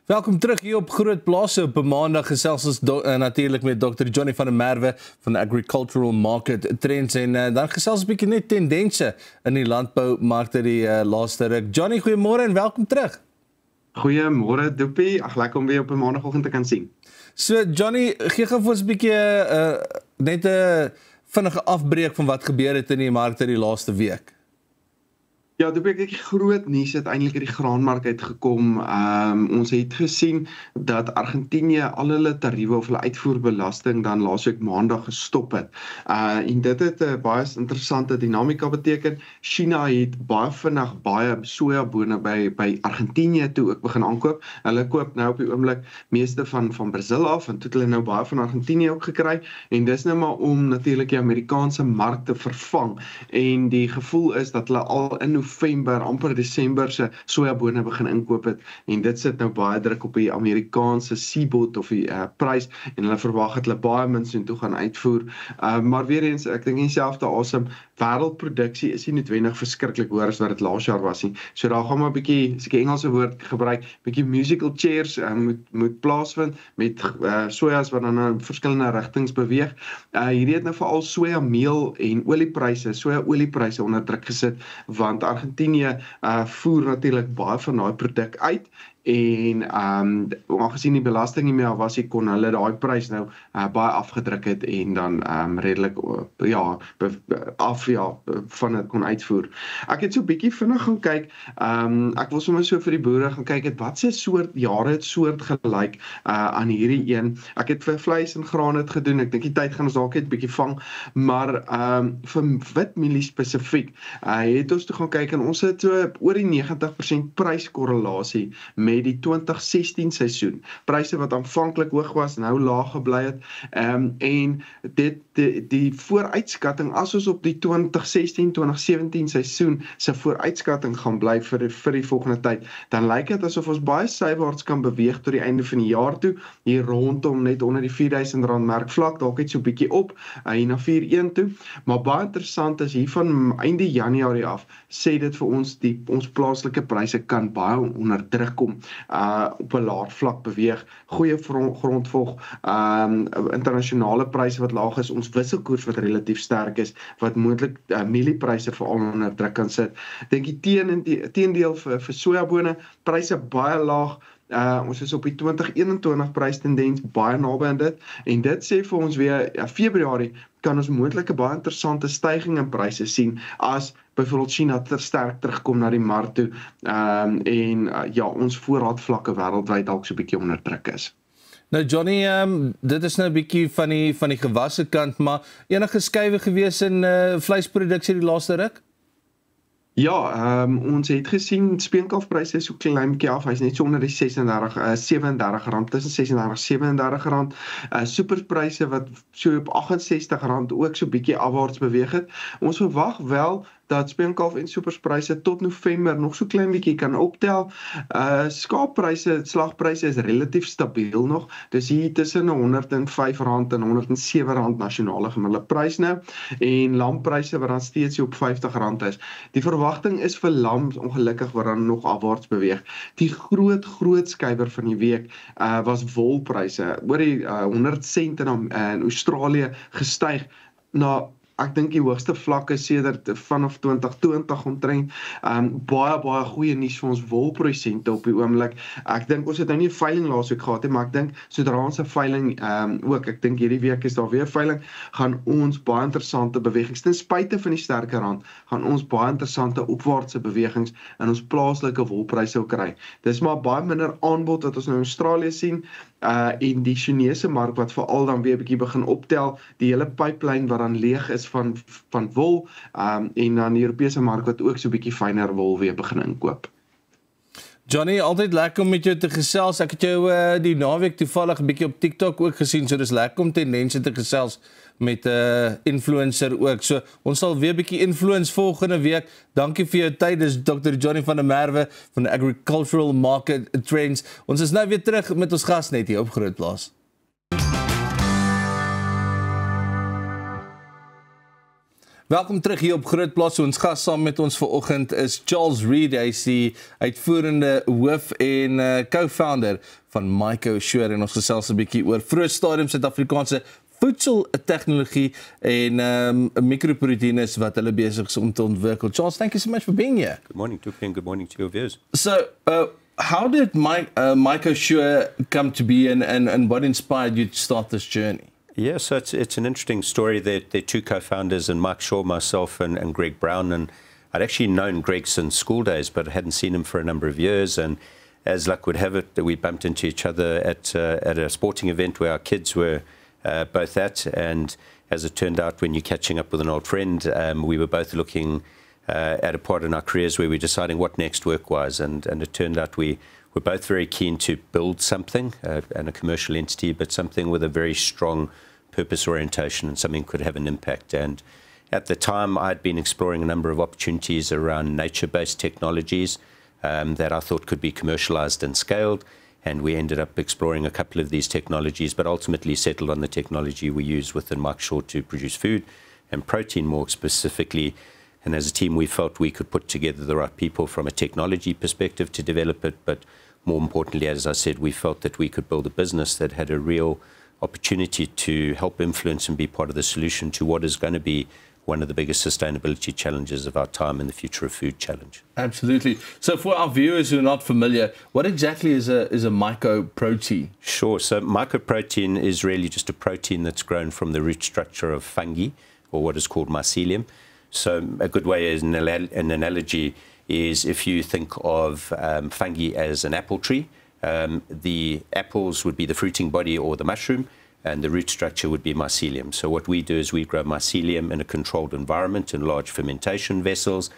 Welkom terug hier op GROOTplaas. Op maandag gesels ons natuurlijk met Dr. Johnny van der Merwe van de Agricultural Market Trends en dan gesels 'n bietjie net tendense in die landboumarkte die laaste ruk. Johnny, goeiemôre en welkom terug. Goeiemôre Doopie, weer op 'n maandagooggend te kan sien. So Johnny, gee gou vir ons 'n bietjie net 'n vinnige afbreek van wat gebeur het in die markte die laaste week. Ja, Doopie, die groot nuus het eintlik uit die graanmark uitgekom. Ons het gesien dat Argentinië al hulle tariewe of hulle uitvoerbelasting dan laasweek maandag gestop het. En dit het 'n baie interessante dinamika beteken. China het baie vinnig baie sojabone by Argentinië toe ook begin aankoop. Hulle koop nou op die oomblik meeste van Brazil af en toe het hulle nou baie van Argentinië ook gekry. En dis nou maar om natuurlik die Amerikaanse mark te vervang. En die gevoel is dat hulle al in November, amper Desember se sojabone begin inkoop het en dit sit nou baie druk op die Amerikaanse seabot of die prys en hulle verwag dat hulle baie min soontoe gaan uitvoer. Maar weer eens, ek dink dieselfde asem, wêreldproduksie is nie noodwendig verskriklik hoër as wat dit laas jaar was nie. So daar gaan maar 'n bietjie, as ek 'n Engelse woord gebruik, bietjie musical chairs moet plaasvind met sojas wat dan in verskillende rigtings beweeg. Hierdie het nou veral sojameel en oliepryse, sojaoliepryse onder druk gesit want Argentinië voer natuurlik baie van daai produk uit en aangesien die belasting nie meer was, kon hulle daai prys nou baie afgedruk het en dan redelik van dit kon uitvoer. Ek het so 'n bietjie vinnig gaan kyk. Ek wil sommer so vir die boere gaan kyk wat se soort jare het soort gelyk aan hierdie een. Ek het vir vleis en graan het gedoen. Ek dink die tyd gaan ons dalk net 'n bietjie vang, maar vir witmielie spesifiek het ons toe gaan kyk en ons het so oor die 90% pryskorrelasie met die 2016 seisoen. Pryse wat aanvanklik hoog was, nou laag gebly het. En die vooruitskatting, as ons op die 2016-2017 seisoen se vooruitskatting gaan bly vir die volgende tyd, dan lyk dit asof ons baie sywaarts kan beweeg tot die einde van die jaar toe, hier rondom net onder die R4.000 merkvlak, dalk net so 'n bietjie op, hier na 4.1 toe. Maar baie interessant is hier van einde Januarie af, sê dit vir ons ons plaaslike pryse kan baie onder druk kom, op 'n laer vlak beweeg, goeie grondvog, internasionale pryse wat laag is, ons wisselkoers wat relatief sterk is, wat moontlik mieliepryse veral onder druk kan sit. Dink die teendeel vir sojabone, pryse baie laag. Ons is op die 2021 prystendens baie naby aan dit en dit sê vir ons weer Februarie kan ons moontlik 'n baie interessante stygings in pryse sien as byvoorbeeld China sterk terugkom na die mark toe ons voorraadvlakke wêreldwyd dalk so 'n bietjie onder druk is. Nou Johnny, dit is nou 'n bietjie van die gewasse kant, maar enige skuwe gewees in vleisproduksie die laaste ruk? Ja, ons het gesien speenkalfpryse is so klein bietjie af. Hy's net so onder die R37, tussen R36-37. Superpryse wat so op R68 ook so bietjie afwaarts beweeg het. Ons verwag wel dat speenkalf en superpryse tot November nog so klein bietjie kan optel. Skaappryse, slagpryse is relatief stabiel nog. Dis hier tussen R105 en R107 nasionale gemiddelde prys nou en lampryse wat dan steeds op R50 is. Die verwagting is vir lam ongelukkig wat dan nog afwaarts beweeg. Die groot skuiwer van die week was wolpryse. Oor die 100 sent in Australië gestyg na ek dink die hoogste vlakke sedert vanaf 2020 omtrent. Baie goeie nuus vir ons wolprosente op die oomblik. Ek dink ons het nou nie 'n veiling laasweek gehad nie, maar ek dink sodra ons 'n veiling ook, ek dink hierdie week is daar weer 'n veiling, gaan ons baie interessante bewegings, ten spyte van die sterker rand, gaan ons baie interessante opwaartse bewegings in ons plaaslike wolpryse kry. Dis maar baie minder aanbod wat ons nou in Australië sien, en die Chinese mark wat veral dan weer 'n bietjie begin optel, die hele pipeline wat dan leeg is van wol, en dan die Europese mark wat ook so 'n bietjie fynere wol weer begin inkoop. Johnny, altyd lekker om met jou te gesels. Ek het jou die naweek toevallig 'n bietjie op TikTok ook gesien, so dis lekker om tendense te gesels met 'n influencer ook. So ons sal weer 'n bietjie influence volgende week. Dankie vir jou tyd. Dis Dr. Johnny van der Merwe van die Agricultural Market Trends. Ons is nou weer terug met ons gas net hier op GROOTplaas. Welkom terug hier op GROOTplaas. Ons gas saam met ons vanoggend is Charles Reed. Hy is die uitvoerende hoof en co-founder van Mycosure en ons gesels 'n bietjie oor vroeë stadium Suid-Afrikaanse voedseltegnologie en microproteïnes wat hulle besig is om te ontwikkel. Charles, thank you so much for being here. Good morning, Tupi, and good morning to your viewers. So, how did Mycosure come to be and what inspired you to start this journey? Yeah, so it's an interesting story. They're two co-founders, and Mike Shaw, myself, and Greg Brown. And I'd actually known Greg since school days, but I hadn't seen him for a number of years. And as luck would have it, we bumped into each other at a sporting event where our kids were both at. And as it turned out, when you're catching up with an old friend, we were both looking at a part in our careers where we were deciding what next work-wise. And it turned out we were both very keen to build something, and a commercial entity, but something with a very strong purpose orientation and something could have an impact. And at the time, I'd been exploring a number of opportunities around nature-based technologies that I thought could be commercialized and scaled. And we ended up exploring a couple of these technologies, but ultimately settled on the technology we use within Mycosure to produce food and protein more specifically. And as a team, we felt we could put together the right people from a technology perspective to develop it. But more importantly, as I said, we felt that we could build a business that had a real opportunity to help influence and be part of the solution to what is going to be one of the biggest sustainability challenges of our time and the future of food challenge. Absolutely. So for our viewers who are not familiar, what exactly is a mycoprotein? Sure. So mycoprotein is really just a protein that's grown from the root structure of fungi, or what is called mycelium. So a good way as an analogy is if you think of fungi as an apple tree, the apples would be the fruiting body or the mushroom, and the root structure would be mycelium. So what we do is we grow mycelium in a controlled environment in large fermentation vessels.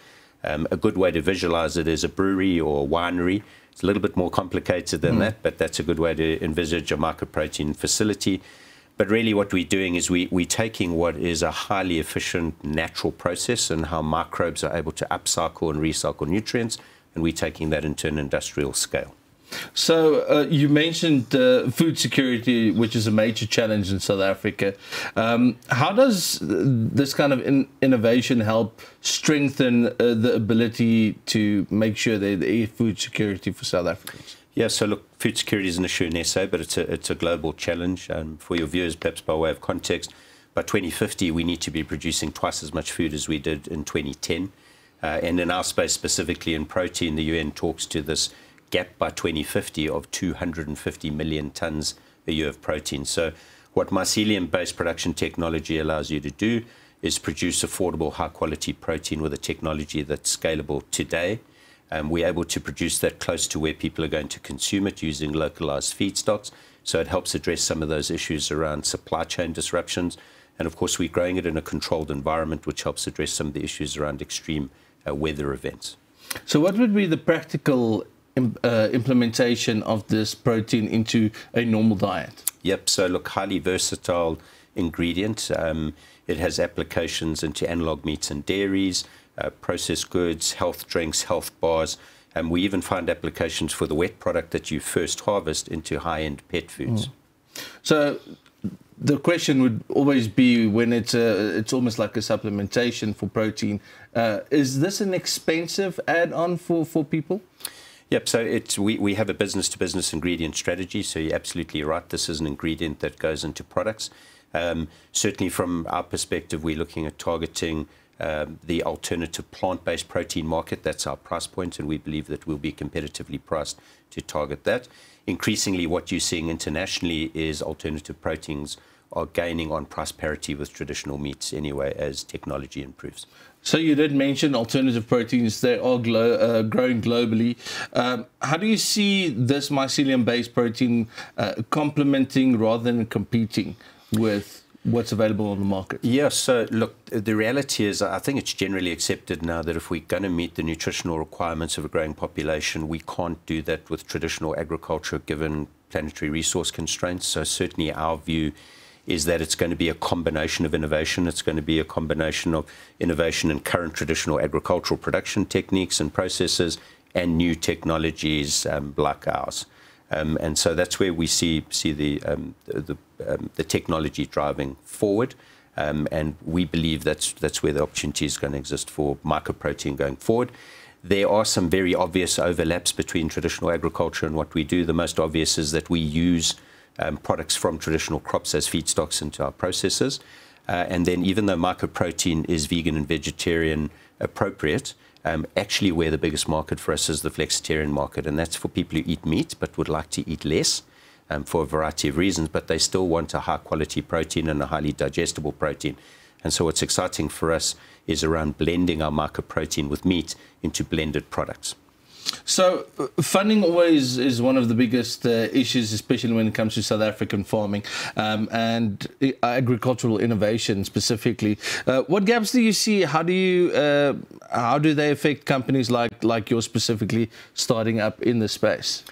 A good way to visualize it is a brewery or a winery. It's a little bit more complicated than that, but that's a good way to envisage a mycoprotein facility. But really what we're doing is we're taking what is a highly efficient natural process and how microbes are able to upcycle and recycle nutrients, and we're taking that into an industrial scale. So you mentioned food security, which is a major challenge in South Africa. How does this kind of innovation help strengthen the ability to make sure that there is food security for South Africans? Yeah, so look, food security is an issue in SA, but it's a global challenge. For your viewers, perhaps by way of context, by 2050, we need to be producing twice as much food as we did in 2010. And in our space, specifically in protein, the UN talks to this gap by 2050 of 250 million tons a year of protein. So what mycelium-based production technology allows you to do is produce affordable, high-quality protein with a technology that's scalable today. We're able to produce that close to where people are going to consume it using localized feedstocks. So it helps address some of those issues around supply chain disruptions. And of course, we're growing it in a controlled environment, which helps address some of the issues around extreme weather events. So what would be the practical implementation of this protein into a normal diet? Yep, so look, highly versatile ingredient. It has applications into analog meats and dairies, processed goods, health drinks, health bars, and we even find applications for the wet product that you first harvest into high-end pet foods. So the question would always be, when it's almost like a supplementation for protein, is this an expensive add-on for people? Yep, so we have a business-to-business ingredient strategy, so you're absolutely right. This is an ingredient that goes into products. Certainly from our perspective, we're looking at targeting the alternative plant-based protein market. That's our price point, and we believe that we'll be competitively priced to target that. Increasingly, what you're seeing internationally is alternative proteins are gaining on price parity with traditional meats anyway as technology improves. So you did mention alternative proteins. They are growing globally. How do you see this mycelium-based protein complementing rather than competing with what's available on the market? Yeah, so look, the reality is I think it's generally accepted now that if we're going to meet the nutritional requirements of a growing population, we can't do that with traditional agriculture given planetary resource constraints. So certainly our view is that it's going to be a combination of innovation. It's going to be a combination of innovation in current traditional agricultural production techniques and processes and new technologies like ours. And so that's where we see the technology driving forward. And we believe that's where the opportunity is going to exist for mycoprotein going forward. There are some very obvious overlaps between traditional agriculture and what we do. The most obvious is that we use products from traditional crops as feedstocks into our processes. And then even though mycoprotein is vegan and vegetarian appropriate, actually where the biggest market for us is the flexitarian market. And that's for people who eat meat but would like to eat less for a variety of reasons, but they still want a high quality protein and a highly digestible protein. And so what's exciting for us is around blending our mycoprotein with meat into blended products. So funding always is one of the biggest issues, especially when it comes to South African farming and agricultural innovation specifically. What gaps do you see? How do they affect companies like yours specifically starting up in the space?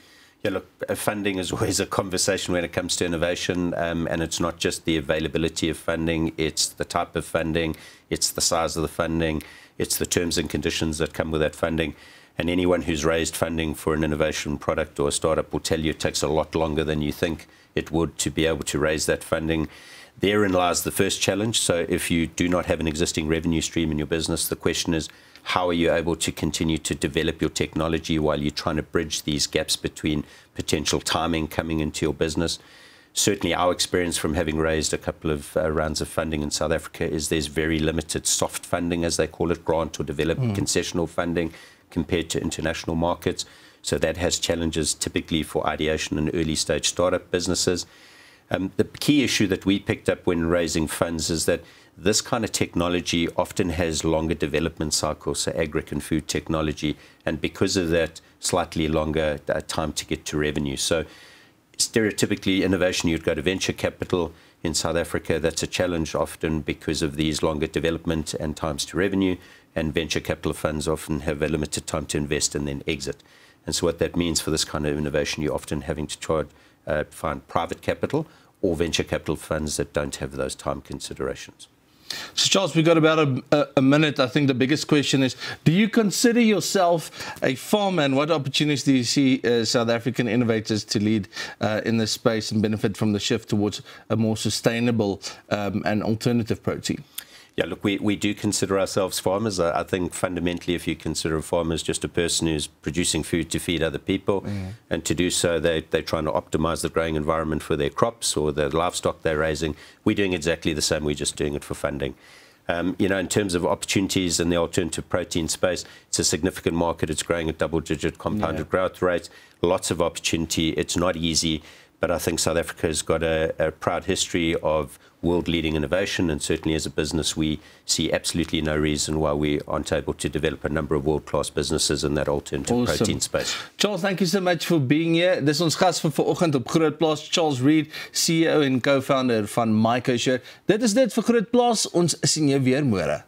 Yeah, look, funding is always a conversation when it comes to innovation, and it's not just the availability of funding, it's the type of funding, it's the size of the funding, it's the terms and conditions that come with that funding. And anyone who's raised funding for an innovation product or a startup will tell you it takes a lot longer than you think it would to be able to raise that funding. Therein lies the first challenge. So if you do not have an existing revenue stream in your business, the question is, how are you able to continue to develop your technology while you're trying to bridge these gaps between potential timing coming into your business? Certainly our experience from having raised a couple of rounds of funding in South Africa is there's very limited soft funding, as they call it, grant or development concessional funding compared to international markets. So that has challenges typically for ideation and early stage startup businesses. The key issue that we picked up when raising funds is that this kind of technology often has longer development cycles, so agric and food technology, and because of that, slightly longer time to get to revenue. So stereotypically, innovation, you'd go to venture capital. In South Africa, that's a challenge often because of these longer development and times to revenue, and venture capital funds often have a limited time to invest and then exit. And so what that means for this kind of innovation, you're often having to find private capital or venture capital funds that don't have those time considerations. So Charles, we've got about a minute. I think the biggest question is, do you consider yourself a farmer, and what opportunities do you see South African innovators to lead in this space and benefit from the shift towards a more sustainable and alternative protein? Yeah, look, we do consider ourselves farmers. I think fundamentally, if you consider a farmer as just a person who's producing food to feed other people, and to do so, they're trying to optimize the growing environment for their crops or the livestock they're raising. We're doing exactly the same. We're just doing it for funding. In terms of opportunities in the alternative protein space, it's a significant market. It's growing at double-digit compounded growth rates. Lots of opportunity. It's not easy. But I think South Africa has got a proud history of world-leading innovation, and certainly as a business, we see absolutely no reason why we aren't able to develop a number of world-class businesses in that alternative protein space. Charles, thank you so much for being here. Dis ons gas vir vanoggend op GROOTplaas, Charles Reed, CEO en co-founder van Mycosure. Dit is dit vir GROOTplaas. Ons sien jou weer môre.